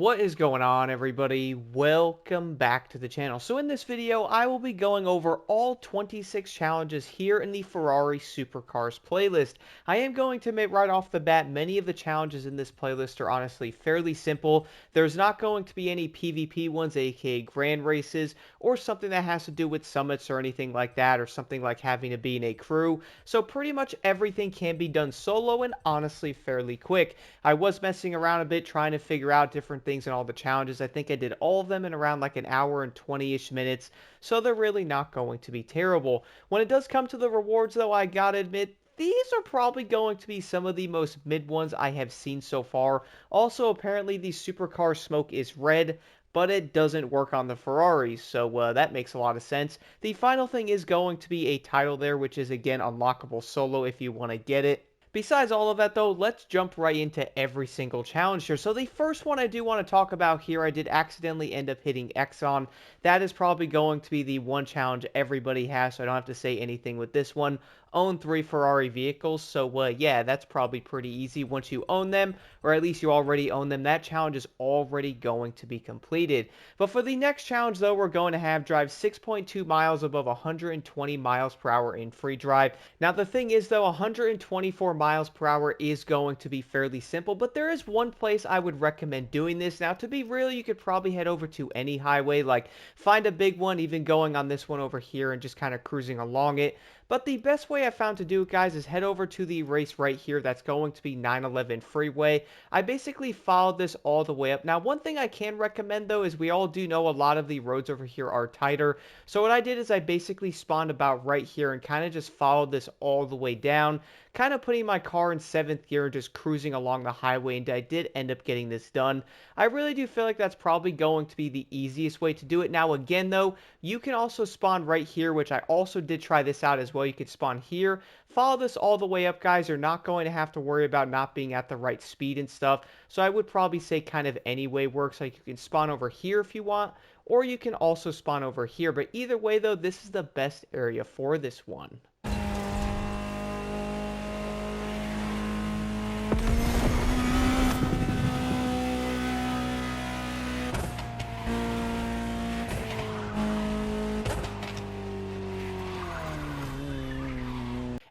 What is going on, everybody? Welcome back to the channel. So in this video, I will be going over all 26 challenges here in the Ferrari Supercars playlist. I am going to admit right off the bat, many of the challenges in this playlist are honestly fairly simple. There's not going to be any PvP ones, aka grand races, or something that has to do with summits or anything like that, or something like having to be in a crew. So pretty much everything can be done solo and honestly fairly quick. I was messing around a bit trying to figure out different things in all the challenges. I think I did all of them in around like an hour and 20-ish minutes, so they're really not going to be terrible. When it does come to the rewards though, I gotta admit, these are probably going to be some of the most mid ones I have seen so far. Also, apparently the supercar smoke is red, but it doesn't work on the Ferraris, so that makes a lot of sense. The final thing is going to be a title there, which is again unlockable solo if you want to get it. Besides all of that, though, let's jump right into every single challenge here. So the first one I do want to talk about here, I did accidentally end up hitting X on. That is probably going to be the one challenge everybody has, so I don't have to say anything with this one. Own 3 Ferrari vehicles, so yeah, that's probably pretty easy. Once you own them, or at least you already own them, that challenge is already going to be completed. But for the next challenge, though, we're going to have drive 6.2 miles above 120 miles per hour in free drive. Now, the thing is, though, 124 miles per hour is going to be fairly simple, but there is one place I would recommend doing this. Now, to be real, you could probably head over to any highway, like find a big one, even going on this one over here and just kind of cruising along it. But the best way I found to do it, guys, is head over to the race right here. That's going to be 911 Freeway. I basically followed this all the way up. Now, one thing I can recommend, though, is we all do know a lot of the roads over here are tighter. So what I did is I basically spawned about right here and kind of just followed this all the way down, kind of putting my car in 7th gear and just cruising along the highway, and I did end up getting this done. I really do feel like that's probably going to be the easiest way to do it. Now, again, though, you can also spawn right here, which I also did try this out as well. You could spawn here, follow this all the way up, guys. You're not going to have to worry about not being at the right speed and stuff. So I would probably say kind of any way works. Like, you can spawn over here if you want, or you can also spawn over here. But either way, though, this is the best area for this one.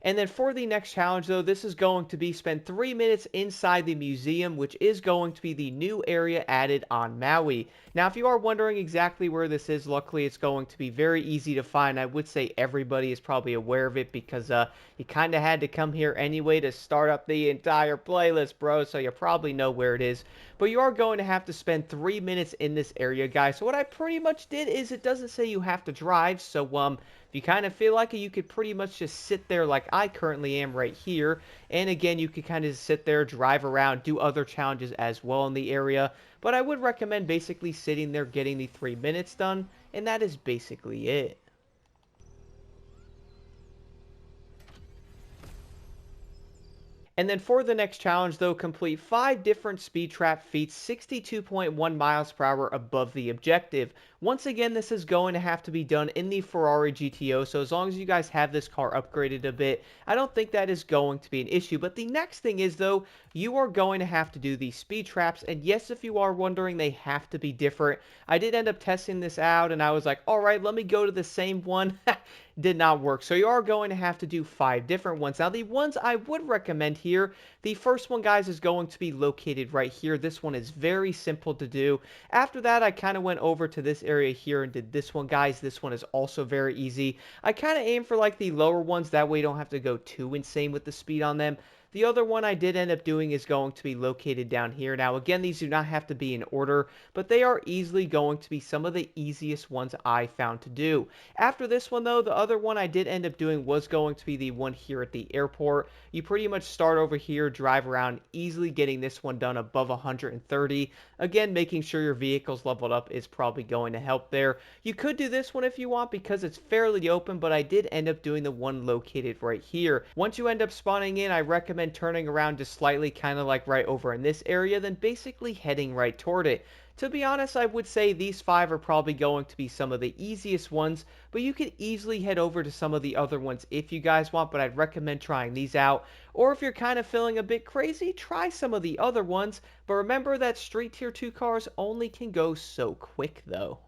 And then for the next challenge, though, this is going to be spend 3 minutes inside the museum, which is going to be the new area added on Maui. Now, if you are wondering exactly where this is, luckily it's going to be very easy to find. I would say everybody is probably aware of it because you kind of had to come here anyway to start up the entire playlist, bro, so you probably know where it is. But you are going to have to spend 3 minutes in this area, guys. So what I pretty much did is it doesn't say you have to drive, so if you kind of feel like it, you could pretty much just sit there like I currently am right here. And again, you could kind of sit there, drive around, do other challenges as well in the area. But I would recommend basically sitting there, getting the 3 minutes done, and that is basically it. And then for the next challenge, though, complete 5 different speed trap feats 62.1 miles per hour above the objective. Once again, this is going to have to be done in the Ferrari GTO, so as long as you guys have this car upgraded a bit, I don't think that is going to be an issue. But the next thing is, though, you are going to have to do these speed traps, and yes, if you are wondering, they have to be different. I did end up testing this out, and I was like, alright, let me go to the same one. Did not work. So you are going to have to do 5 different ones. Now, the ones I would recommend here, the first one, guys, is going to be located right here. This one is very simple to do. After that, I kind of went over to this area here and did this one, guys. This one is also very easy. I kind of aim for like the lower ones. That way you don't have to go too insane with the speed on them. The other one I did end up doing is going to be located down here. Now, again, these do not have to be in order, but they are easily going to be some of the easiest ones I found to do. After this one, though, the other one I did end up doing was going to be the one here at the airport. You pretty much start over here, drive around, easily getting this one done above 130. Again, making sure your vehicle's leveled up is probably going to help there. You could do this one if you want because it's fairly open, but I did end up doing the one located right here. Once you end up spawning in, I recommend recommend turning around just slightly, kind of like right over in this area, then basically heading right toward it. To be honest, I would say these 5 are probably going to be some of the easiest ones, but you could easily head over to some of the other ones if you guys want, but I'd recommend trying these out. Or if you're kind of feeling a bit crazy, try some of the other ones, but remember that Street Tier 2 cars only can go so quick though.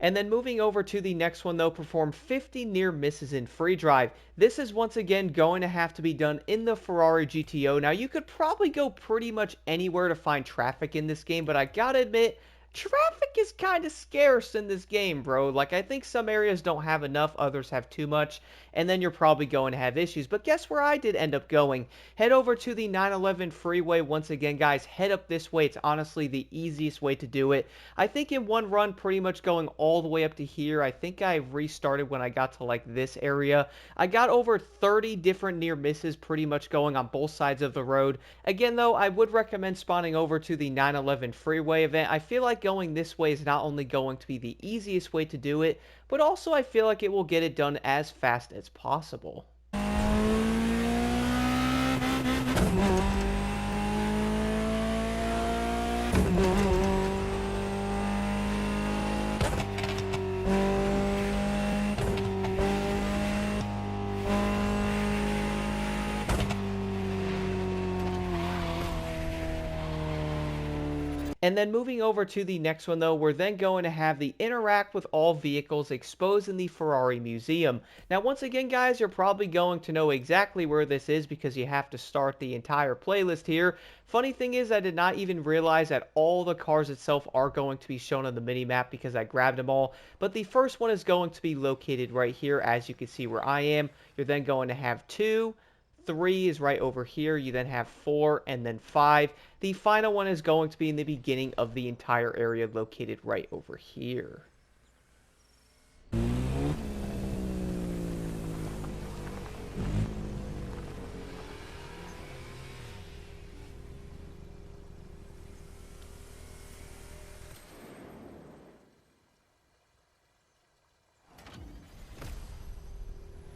And then moving over to the next one though, perform 50 near misses in free drive. This is once again going to have to be done in the Ferrari GTO. Now you could probably go pretty much anywhere to find traffic in this game, but I gotta admit, traffic is kind of scarce in this game, bro. Like, I think some areas don't have enough, others have too much, and then you're probably going to have issues. But guess where I did end up going? Head over to the 911 freeway. Once again, guys, head up this way. It's honestly the easiest way to do it. I think in one run, pretty much going all the way up to here, I think I restarted when I got to, like, this area. I got over 30 different near misses pretty much going on both sides of the road. Again, though, I would recommend spawning over to the 911 freeway event. I feel like going this way is not only going to be the easiest way to do it, but also I feel like it will get it done as fast as possible. And then moving over to the next one though, we're then going to have the interact with all vehicles exposed in the Ferrari Museum. Now once again guys, you're probably going to know exactly where this is because you have to start the entire playlist here. Funny thing is, I did not even realize that all the cars itself are going to be shown on the mini-map because I grabbed them all. But the first one is going to be located right here, as you can see where I am. You're then going to have 2, 3 is right over here. You then have 4 and then 5. The final one is going to be in the beginning of the entire area located right over here.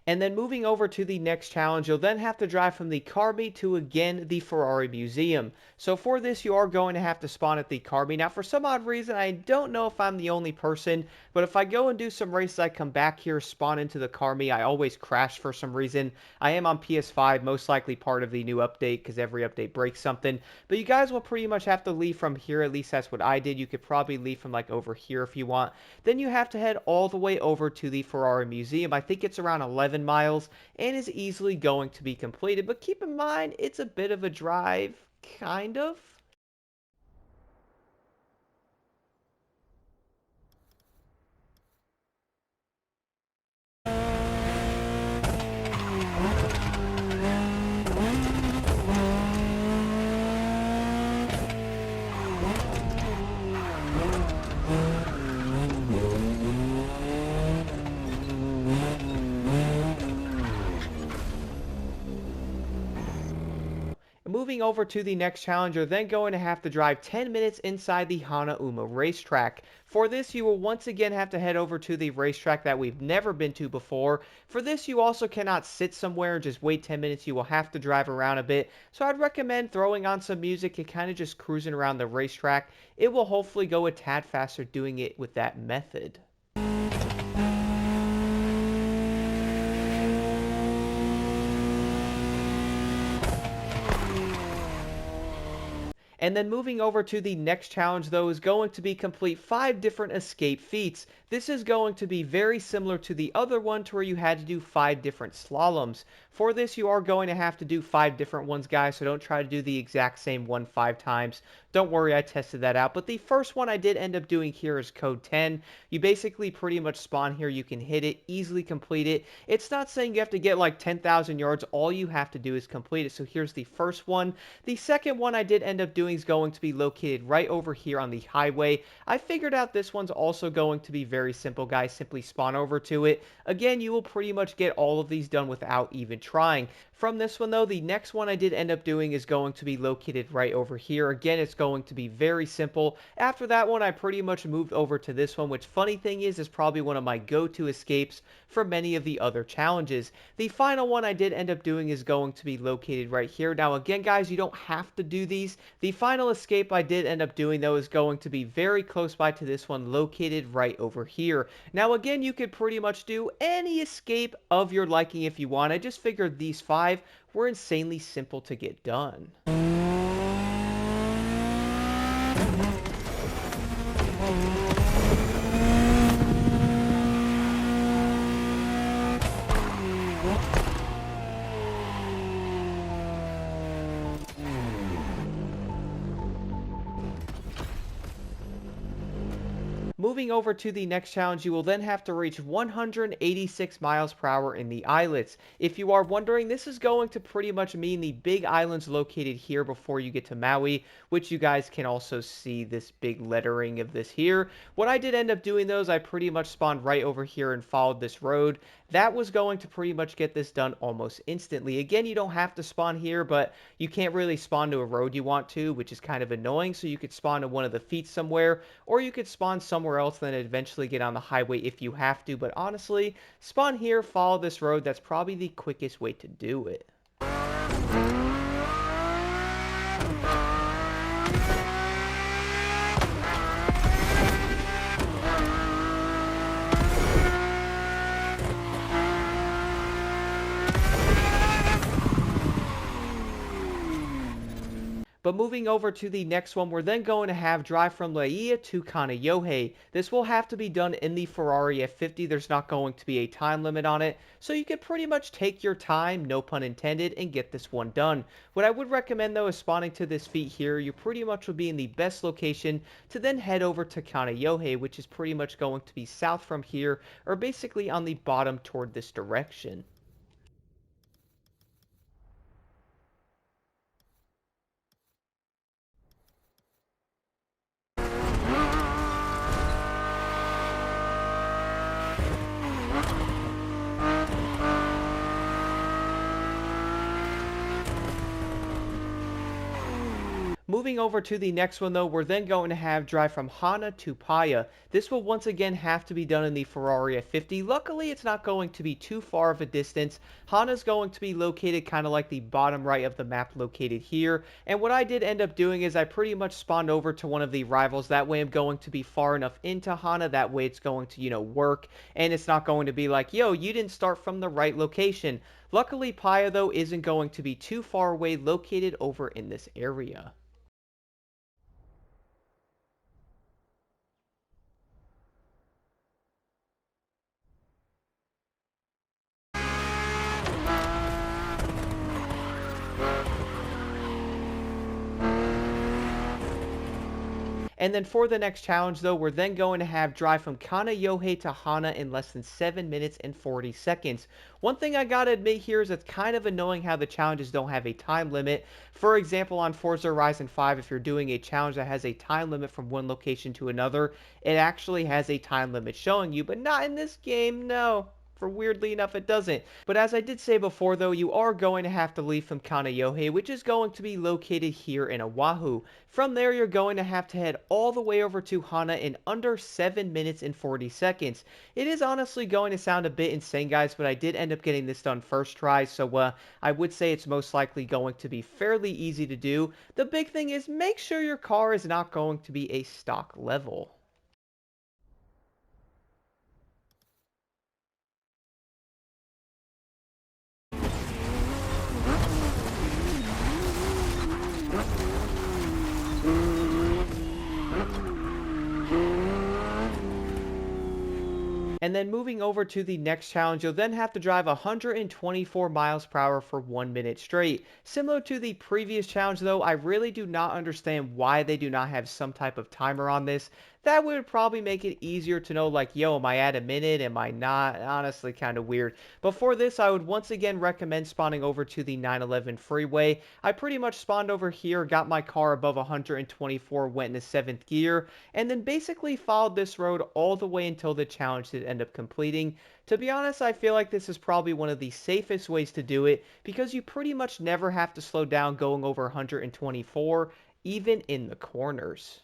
And then moving over to the next challenge, you'll then have to drive from the car meet to, again, the Ferrari Museum. So for this, you are going to have to spawn at the car meet. Now, for some odd reason, I don't know if I'm the only person, but if I go and do some races, I come back here, spawn into the car meet, I always crash for some reason. I am on PS5, most likely part of the new update, because every update breaks something. But you guys will pretty much have to leave from here, at least that's what I did. You could probably leave from, like, over here if you want. Then you have to head all the way over to the Ferrari Museum. I think it's around 11 miles and is easily going to be completed, but keep in mind it's a bit of a drive, kind of. Moving over to the next challenge, you're then going to have to drive 10 minutes inside the Hanauma racetrack. For this, you will once again have to head over to the racetrack that we've never been to before. For this, you also cannot sit somewhere and just wait 10 minutes. You will have to drive around a bit. So I'd recommend throwing on some music and kind of just cruising around the racetrack. It will hopefully go a tad faster doing it with that method. And then moving over to the next challenge though is going to be complete 5 different escape feats. This is going to be very similar to the other one to where you had to do 5 different slaloms. For this you are going to have to do 5 different ones guys, so don't try to do the exact same one 5 times. Don't worry, I tested that out. But the first one I did end up doing here is code 10. You basically pretty much spawn here. You can hit it, easily complete it. It's not saying you have to get like 10,000 yards. All you have to do is complete it. So here's the first one. The second one I did end up doing is going to be located right over here on the highway. I figured out this one's also going to be very simple, guys. Simply spawn over to it. Again, you will pretty much get all of these done without even trying. From this one though, the next one I did end up doing is going to be located right over here. Again, it's going to be very simple. After that one, I pretty much moved over to this one, which funny thing is probably one of my go-to escapes for many of the other challenges. The final one I did end up doing is going to be located right here. Now again, guys, you don't have to do these. The final escape I did end up doing though is going to be very close by to this one, located right over here. Now again, you could pretty much do any escape of your liking if you want. I just figured these 5 were insanely simple to get done. Moving over to the next challenge, you will then have to reach 186 miles per hour in the islets. If you are wondering, this is going to pretty much mean the big islands located here before you get to Maui, which you guys can also see this big lettering of this here. What I did end up doing though is I pretty much spawned right over here and followed this road. That was going to pretty much get this done almost instantly. Again, you don't have to spawn here, but you can't really spawn to a road you want to, which is kind of annoying. So you could spawn to one of the feet somewhere, or you could spawn somewhere else and then eventually get on the highway if you have to. But honestly, spawn here, follow this road. That's probably the quickest way to do it. But moving over to the next one, we're then going to have drive from Laia to Kaneohe. This will have to be done in the Ferrari F50. There's not going to be a time limit on it, so you can pretty much take your time, no pun intended, and get this one done. What I would recommend though is spawning to this feet here. You pretty much will be in the best location to then head over to Kaneohe, which is pretty much going to be south from here, or basically on the bottom toward this direction. Moving over to the next one though, we're then going to have drive from Hana to Paia. This will once again have to be done in the Ferrari F50. Luckily, it's not going to be too far of a distance. Hana's going to be located kind of like the bottom right of the map located here. And what I did end up doing is I pretty much spawned over to one of the rivals. That way I'm going to be far enough into Hana. That way it's going to, work. And it's not going to be like, yo, you didn't start from the right location. Luckily, Paia though isn't going to be too far away, located over in this area. And then for the next challenge though, we're then going to have drive from Kaneohe to Hana in less than 7 minutes and 40 seconds. One thing I gotta admit here is it's kind of annoying how the challenges don't have a time limit. For example, on Forza Horizon 5, if you're doing a challenge that has a time limit from one location to another, it actually has a time limit showing you, but not in this game, no. For weirdly enough, it doesn't. But as I did say before though, you are going to have to leave from Kaneohe, which is going to be located here in Oahu. From there, you're going to have to head all the way over to Hana in under 7 minutes and 40 seconds. It is honestly going to sound a bit insane, guys, but I did end up getting this done first try, so I would say it's most likely going to be fairly easy to do. The big thing is make sure your car is not going to be a stock level. And then moving over to the next challenge, you'll then have to drive 124 miles per hour for 1 minute straight. Similar to the previous challenge though, I really do not understand why they do not have some type of timer on this. That would probably make it easier to know, like, yo, am I at a minute? Am I not? Honestly, kind of weird. But for this, I would once again recommend spawning over to the 911 freeway. I pretty much spawned over here, got my car above 124, went into 7th gear, and then basically followed this road all the way until the challenge did end up completing. To be honest, I feel like this is probably one of the safest ways to do it because you pretty much never have to slow down going over 124, even in the corners.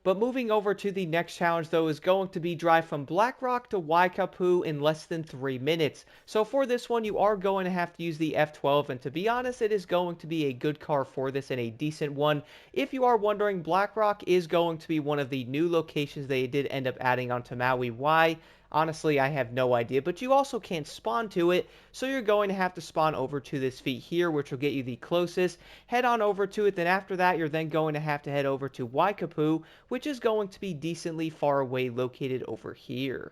But moving over to the next challenge though is going to be drive from Black Rock to Waikapu in less than 3 minutes. So for this one you are going to have to use the F12, and to be honest it is going to be a good car for this and a decent one. If you are wondering, Black Rock is going to be one of the new locations they did end up adding onto Maui. Why? Honestly, I have no idea, but you also can't spawn to it, so you're going to have to spawn over to this feat here, which will get you the closest. Head on over to it, then after that, you're then going to have to head over to Waikapu, which is going to be decently far away, located over here.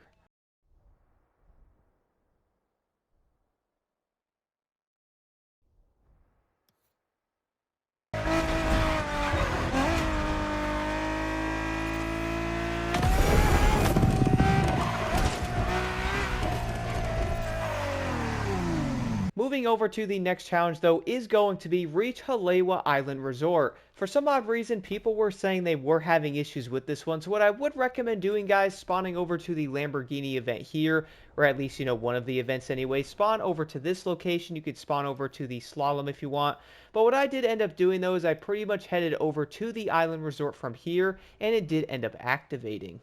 Moving over to the next challenge though is going to be reach Halewa Island Resort. For some odd reason, people were saying they were having issues with this one, so what I would recommend doing, guys, spawning over to the Lamborghini event here, or at least, one of the events anyway. Spawn over to this location. You could spawn over to the slalom if you want. But what I did end up doing though is I pretty much headed over to the island resort from here, and it did end up activating.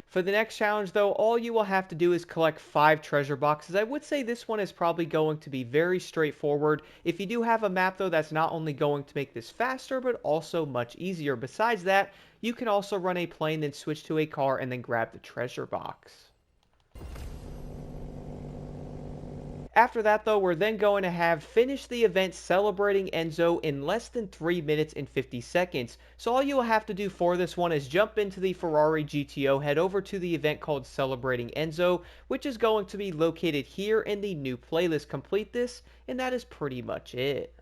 For the next challenge though, all you will have to do is collect 5 treasure boxes. I would say this one is probably going to be very straightforward. If you do have a map though, that's not only going to make this faster, but also much easier. Besides that, you can also run a plane, then switch to a car, and then grab the treasure box. After that though, we're then going to have finished the event celebrating Enzo in less than 3 minutes and 50 seconds. So all you'll have to do for this one is jump into the Ferrari GTO, head over to the event called Celebrating Enzo, which is going to be located here in the new playlist. Complete this, and that is pretty much it.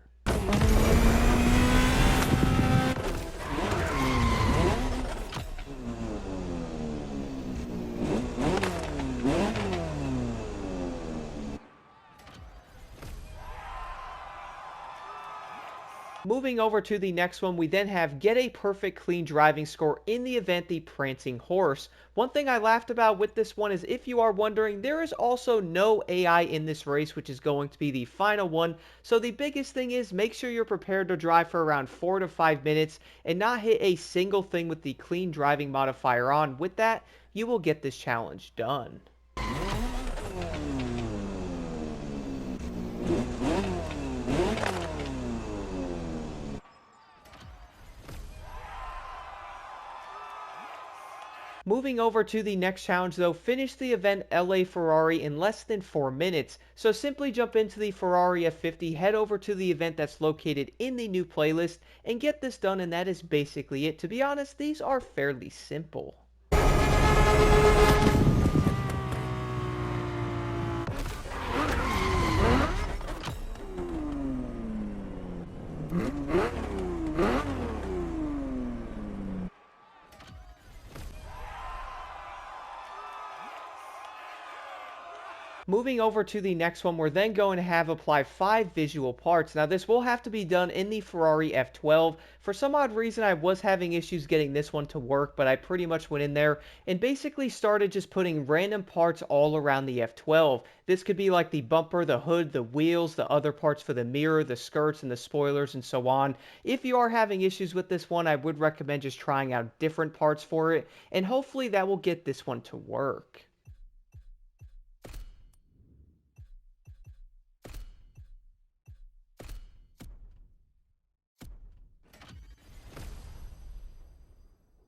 Moving over to the next one, we then have get a perfect clean driving score in the event the Prancing Horse. One thing I laughed about with this one is, if you are wondering, there is also no AI in this race, which is going to be the final one. So the biggest thing is make sure you're prepared to drive for around 4 to 5 minutes and not hit a single thing with the clean driving modifier on. With that, you will get this challenge done. Moving over to the next challenge though, finish the event LA Ferrari in less than 4 minutes. So simply jump into the Ferrari F50, head over to the event that's located in the new playlist, and get this done, and that is basically it. To be honest, these are fairly simple. Moving over to the next one, we're then going to have apply 5 visual parts. Now this will have to be done in the Ferrari F12. For some odd reason I was having issues getting this one to work, but I pretty much went in there and basically started just putting random parts all around the F12. This could be like the bumper, the hood, the wheels, the other parts for the mirror, the skirts, and the spoilers, and so on. If you are having issues with this one, I would recommend just trying out different parts for it, and hopefully that will get this one to work.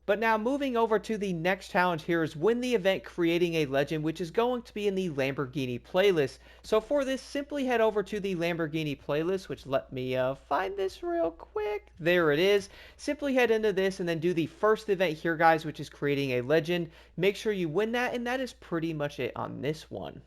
But now moving over to the next challenge here is win the event creating a legend, which is going to be in the Lamborghini playlist. So for this, simply head over to the Lamborghini playlist, which let me find this real quick. There it is. Simply head into this and then do the first event here, guys, which is creating a legend. Make sure you win that, and that is pretty much it on this one.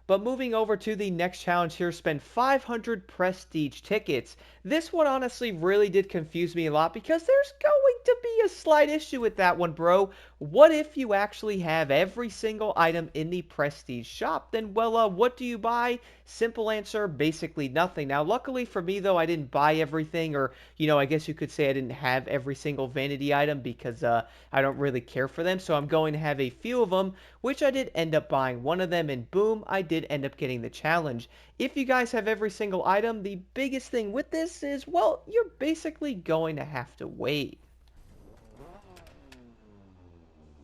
But moving over to the next challenge here, spend 500 Prestige tickets. This one honestly really did confuse me a lot because there's going to be a slight issue with that one, bro. What if you actually have every single item in the Prestige shop? Then, well, what do you buy? Simple answer, basically nothing. Now, luckily for me, though, I didn't buy everything, or, I guess you could say I didn't have every single vanity item because I don't really care for them. So I'm going to have a few of them, which I did end up buying one of them, and boom, I did end up getting the challenge. If you guys have every single item, the biggest thing with this is, well, you're basically going to have to wait.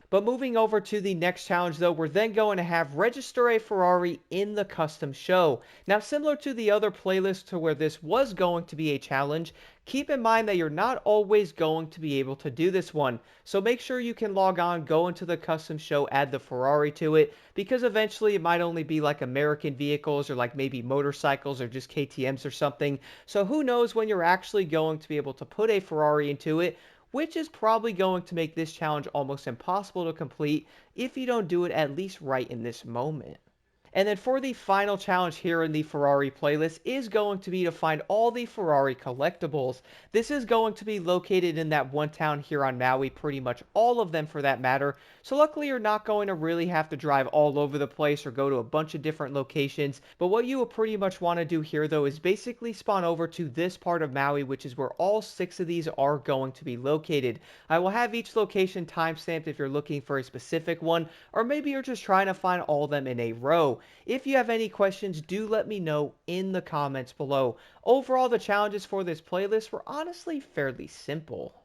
But moving over to the next challenge, though, we're then going to have register a Ferrari in the custom show. Now, similar to the other playlist to where this was going to be a challenge, keep in mind that you're not always going to be able to do this one. So make sure you can log on, go into the custom show, add the Ferrari to it, because eventually it might only be like American vehicles or like maybe motorcycles or just KTMs or something. So who knows when you're actually going to be able to put a Ferrari into it, which is probably going to make this challenge almost impossible to complete if you don't do it at least right in this moment. And then for the final challenge here in the Ferrari playlist is going to be to find all the Ferrari collectibles. This is going to be located in that one town here on Maui, pretty much all of them for that matter. So luckily you're not going to really have to drive all over the place or go to a bunch of different locations. But what you will pretty much want to do here though is basically spawn over to this part of Maui, which is where all 6 of these are going to be located. I will have each location timestamped if you're looking for a specific one, or maybe you're just trying to find all of them in a row. If you have any questions, do let me know in the comments below. Overall, the challenges for this playlist were honestly fairly simple.